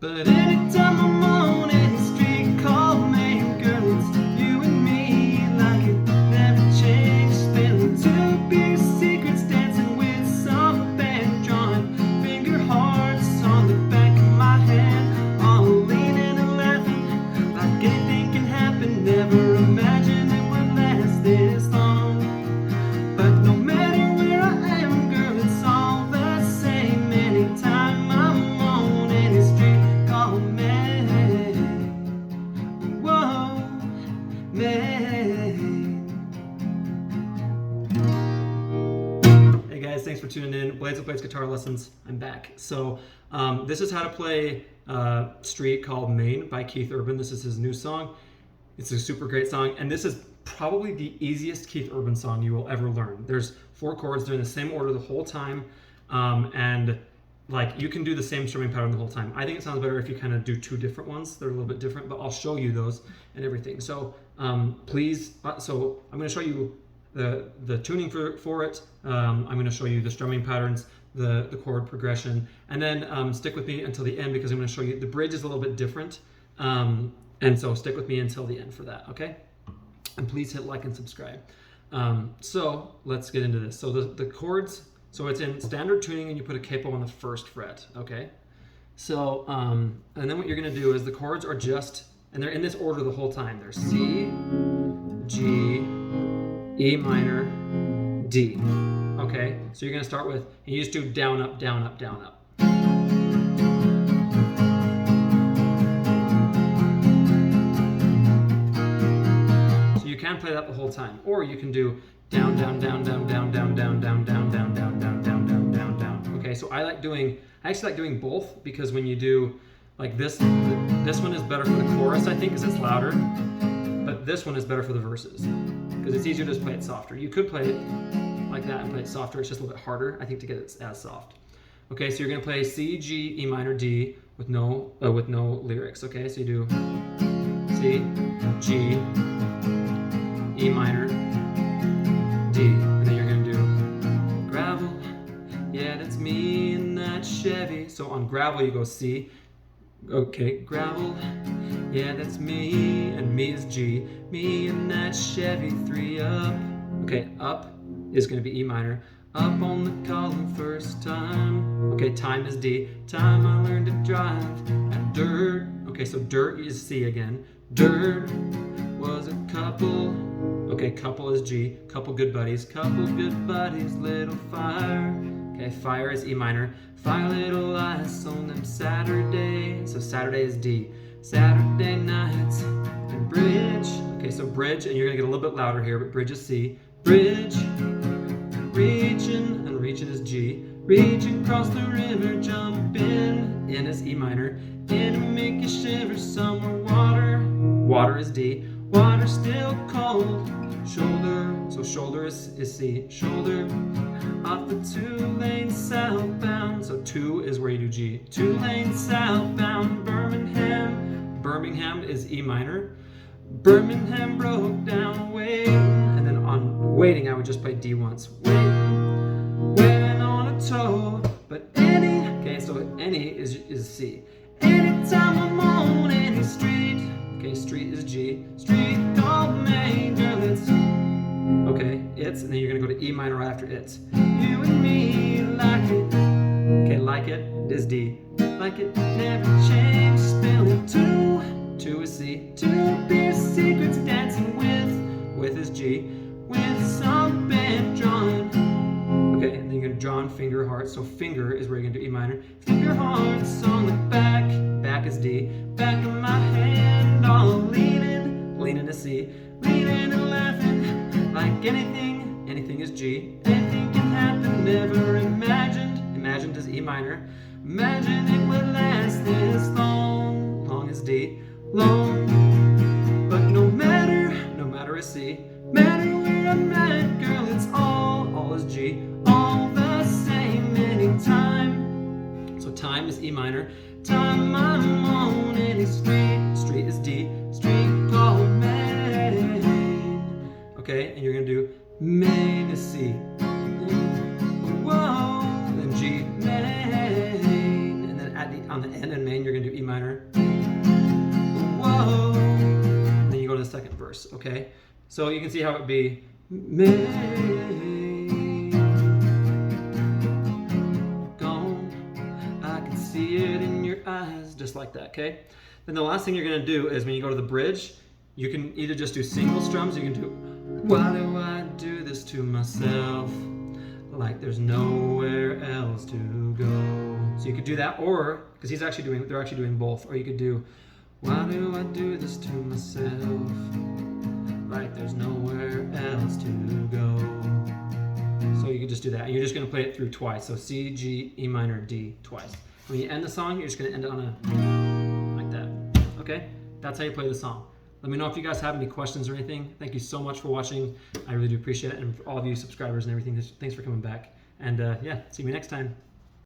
But anytime I'm on any street called Main, girl, it's you and me, like it never changed. Spilling two beer secrets, dancing with some band, drawing finger hearts on the back of my hand, all leaning and laughing, like anything can happen. Never imagined it would last this long. But no matter where I am, girl, it's all the same. Anytime I'm on any street called Main. Whoa, Main. Hey guys, thanks for tuning in. Blades of Blades Guitar Lessons. I'm back. So this is how to play Street called Main by Keith Urban. This is his new song. It's a super great song, and this is probably the easiest Keith Urban song you will ever learn. There's 4 chords, they're in the same order the whole time, and like you can do the same strumming pattern the whole time. I think it sounds better if you kind of do 2 different ones. They're a little bit different, but I'll show you those and everything. So please, so I'm going to show you the tuning for it. I'm going to show you the strumming patterns, the chord progression, and then stick with me until the end because I'm going to show you the bridge is a little bit different, and so stick with me until the end for that, okay? And please hit like and subscribe. So let's get into this. So the chords, so it's in standard tuning and you put a capo on the 1st fret, okay? So, and then what you're gonna do is the chords are just, and they're in this order the whole time. They're C, G, E minor, D, okay? So you're gonna start with, and you just do down, up, down, up, down, up. You can play that the whole time, or you can do down, down, down, down, down, down, down, down, down, down, down, down, down, down, down, down. Okay, so I actually like doing both because when you do like this one is better for the chorus, I think, because it's louder, but this one is better for the verses because it's easier to just play it softer. You could play it like that and play it softer. It's just a little bit harder, I think, to get it as soft. Okay, so you're gonna play C, G, E minor, D with no lyrics. Okay, so you do C, G, E minor, D, and then you're gonna do gravel, yeah, that's me in that Chevy. So on gravel you go C, okay, gravel, yeah, that's me, and me is G, me in that Chevy, 3 up, okay, up is gonna be E minor, up on the column first time, okay, time is D, time I learned to drive, and dirt, okay, so dirt is C again, dirt was a couple, okay, couple is G, couple good buddies, little fire. Okay, fire is E minor, fire little ice on them Saturday. So Saturday is D, Saturday nights, and bridge. Okay, so bridge, and you're gonna get a little bit louder here, but bridge is C, bridge, reaching, and reaching is G, reaching across the river, jumping, in is E minor, in to make you shiver somewhere, water is D, water still cold, shoulder, so shoulder is C, shoulder, off the 2-lane southbound, so 2 is where you do G, 2-lane southbound, Birmingham is E minor, Birmingham broke down, waiting, and then on waiting I would just play D once, waiting on a toe, but any, okay, so any is C, anytime I'm on any street, okay, street is G, street called Main, girl, it's, okay, it's, and then you're gonna go to E minor right after it's, you and me, like it, okay, like it is D, like it never changed, spilling 2 is C, 2 beer secrets, dancing with is G, with some band drawing, okay, and then you're gonna draw on finger hearts, so finger is where you're gonna do E minor, finger hearts on the back is D, back of my hand, all leaning to C, leaning and laughing, like anything is G, anything can happen, never imagined is E minor, imagine it would last this long is D, long, but no matter is C, matter where I'm at, girl, it's all is G, all the same, anytime, so time is E minor, time I'm on any street is D, street called Main, okay, and you're gonna do Main is C, whoa, then G, Main, and then on the end and Main main, you're gonna do E minor. Whoa. And then you go to the second verse, okay? So you can see how it would be May gone. I can see it in your eyes, just like that, okay? Then the last thing you're gonna do is when you go to the bridge, you can either just do single strums, you can do, why do I do this to myself? Like there's nowhere else to go. So you could do that, or, because they're actually doing both, or you could do, why do I do this to myself? Like there's nowhere else to go. So you could just do that. And you're just gonna play it through twice. So C, G, E minor, D twice. When you end the song, you're just gonna end it on a, like that. Okay? That's how you play the song. Let me know if you guys have any questions or anything. Thank you so much for watching. I really do appreciate it. And for all of you subscribers and everything, thanks for coming back. And yeah, see me next time.